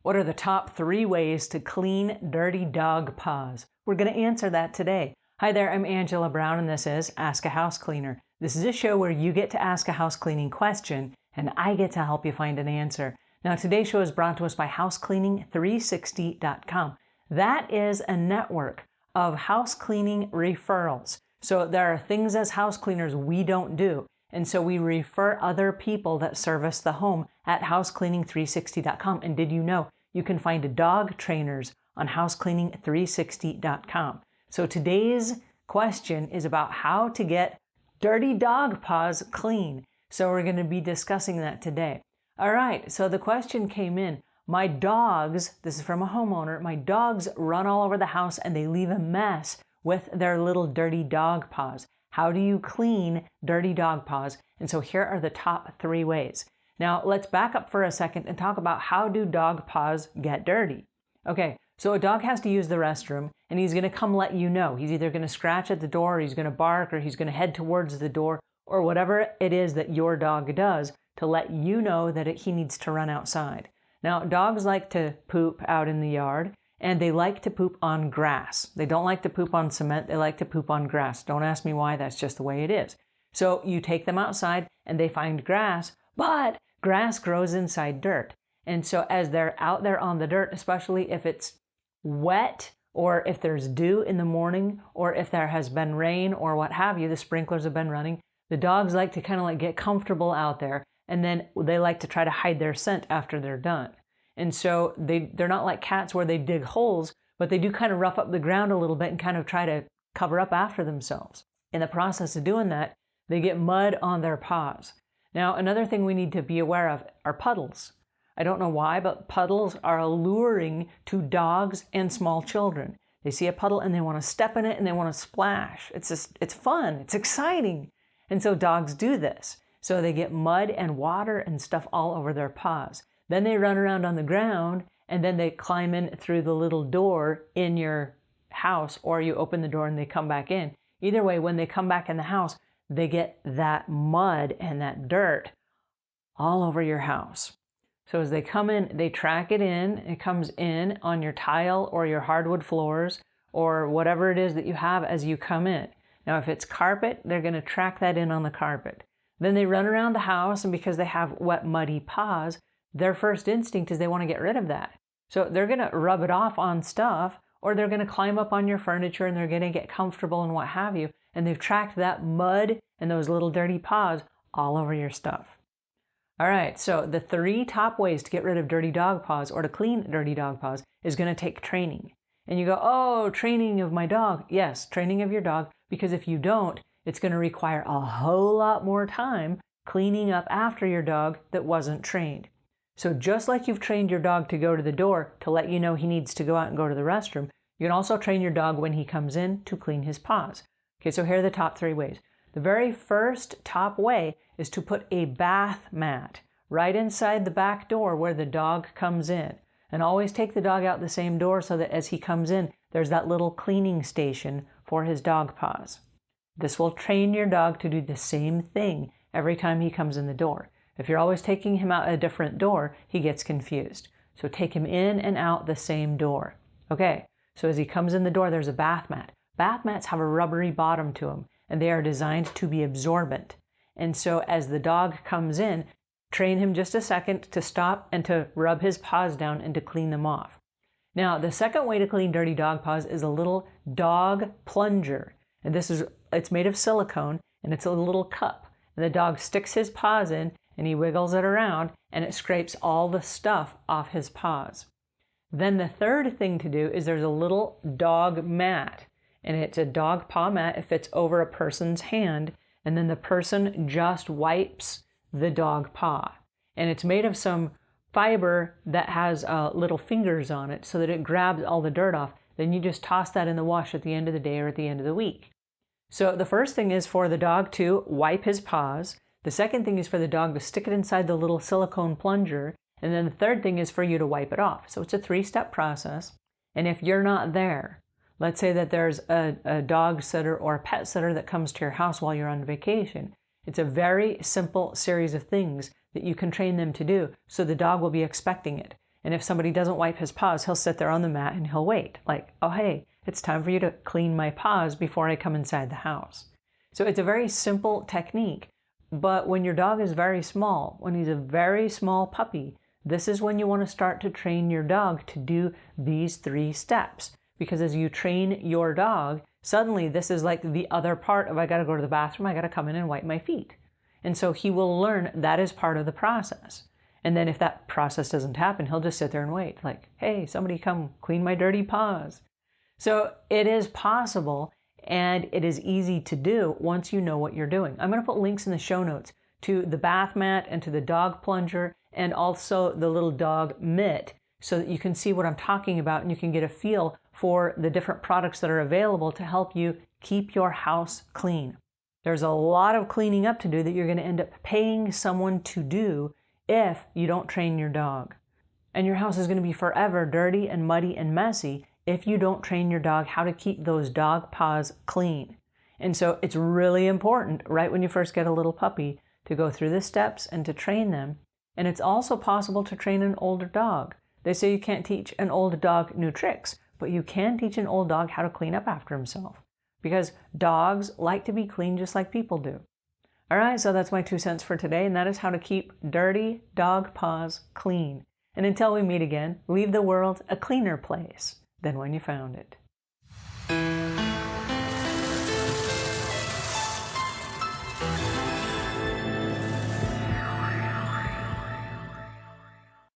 What are the top 3 ways to clean dirty dog paws? We're going to answer that today. Hi there, I'm Angela Brown and this is Ask a House Cleaner. This is a show where you get to ask a house cleaning question and I get to help you find an answer. Now today's show is brought to us by housecleaning360.com. That is a network of house cleaning referrals. So there are things as house cleaners we don't do. And so we refer other people that service the home at housecleaning360.com. And did you know you can find dog trainers on housecleaning360.com? So today's question is about how to get dirty dog paws clean. So we're going to be discussing that today. All right, so the question came in. My dogs, this is from a homeowner, my dogs run all over the house and they leave a mess with their little dirty dog paws. How do you clean dirty dog paws? And so here are the top 3 ways. Now let's back up for a second and talk about how do dog paws get dirty. Okay, so a dog has to use the restroom and he's going to come let you know. He's either going to scratch at the door, or he's going to bark, or he's going to head towards the door, or whatever it is that your dog does to let you know that he needs to run outside. Now, dogs like to poop out in the yard, and they like to poop on grass. They don't like to poop on cement. They like to poop on grass. Don't ask me why. That's just the way it is. So you take them outside and they find grass, but grass grows inside dirt. And so as they're out there on the dirt, especially if it's wet or if there's dew in the morning or if there has been rain or what have you, the sprinklers have been running, the dogs like to kind of get comfortable out there, and then they like to try to hide their scent after they're done. And so they're not like cats where they dig holes, but they do kind of rough up the ground a little bit and kind of try to cover up after themselves. In the process of doing that, they get mud on their paws. Now, another thing we need to be aware of are puddles. I don't know why, but puddles are alluring to dogs and small children. They see a puddle and they want to step in it and they want to splash. It's fun. It's exciting. And so dogs do this. So they get mud and water and stuff all over their paws. Then they run around on the ground and then they climb in through the little door in your house, or you open the door and they come back in. Either way, when they come back in the house, they get that mud and that dirt all over your house. So as they come in, they track it in. It comes in on your tile or your hardwood floors or whatever it is that you have as you come in. Now, if it's carpet, they're going to track that in on the carpet. Then they run around the house, and because they have wet, muddy paws, their first instinct is they want to get rid of that. So they're going to rub it off on stuff, or they're going to climb up on your furniture and they're going to get comfortable and what have you. And they've tracked that mud and those little dirty paws all over your stuff. All right, so the 3 top ways to get rid of dirty dog paws or to clean dirty dog paws is going to take training. And you go, oh, training of my dog. Yes, training of your dog, because if you don't, it's going to require a whole lot more time cleaning up after your dog that wasn't trained. So just like you've trained your dog to go to the door to let you know he needs to go out and go to the restroom, you can also train your dog when he comes in to clean his paws. Okay, so here are the top 3 ways. The very first top way is to put a bath mat right inside the back door where the dog comes in. And always take the dog out the same door so that as he comes in, there's that little cleaning station for his dog paws. This will train your dog to do the same thing every time he comes in the door. If you're always taking him out a different door, he gets confused. So take him in and out the same door. Okay, so as he comes in the door, there's a bath mat. Bath mats have a rubbery bottom to them, and they are designed to be absorbent. And so as the dog comes in, train him just a second to stop and to rub his paws down and to clean them off. Now, the second way to clean dirty dog paws is a little dog plunger. And it's made of silicone, and it's a little cup. And the dog sticks his paws in, and he wiggles it around, and it scrapes all the stuff off his paws. Then the third thing to do is there's a little dog mat, and it's a dog paw mat. It fits over a person's hand, and then the person just wipes the dog paw. And it's made of some fiber that has little fingers on it so that it grabs all the dirt off. Then you just toss that in the wash at the end of the day or at the end of the week. So the first thing is for the dog to wipe his paws. The second thing is for the dog to stick it inside the little silicone plunger. And then the third thing is for you to wipe it off. So it's a 3-step process. And if you're not there, let's say that there's a dog sitter or a pet sitter that comes to your house while you're on vacation. It's a very simple series of things that you can train them to do so the dog will be expecting it. And if somebody doesn't wipe his paws, he'll sit there on the mat and he'll wait. Like, oh, hey, it's time for you to clean my paws before I come inside the house. So it's a very simple technique. But when your dog is very small, when he's a very small puppy, this is when you want to start to train your dog to do these 3 steps. Because as you train your dog, suddenly this is like the other part of I got to go to the bathroom, I got to come in and wipe my feet. And so he will learn that is part of the process. And then if that process doesn't happen, he'll just sit there and wait. Like, hey, somebody come clean my dirty paws. So it is possible. And it is easy to do once you know what you're doing. I'm going to put links in the show notes to the bath mat and to the dog plunger and also the little dog mitt so that you can see what I'm talking about and you can get a feel for the different products that are available to help you keep your house clean. There's a lot of cleaning up to do that you're going to end up paying someone to do if you don't train your dog. And your house is going to be forever dirty and muddy and messy if you don't train your dog how to keep those dog paws clean. And so it's really important right when you first get a little puppy to go through the steps and to train them. And it's also possible to train an older dog. They say you can't teach an old dog new tricks, but you can teach an old dog how to clean up after himself because dogs like to be clean just like people do. All right, so that's my 2 cents for today, and that is how to keep dirty dog paws clean. And until we meet again, leave the world a cleaner place than when you found it.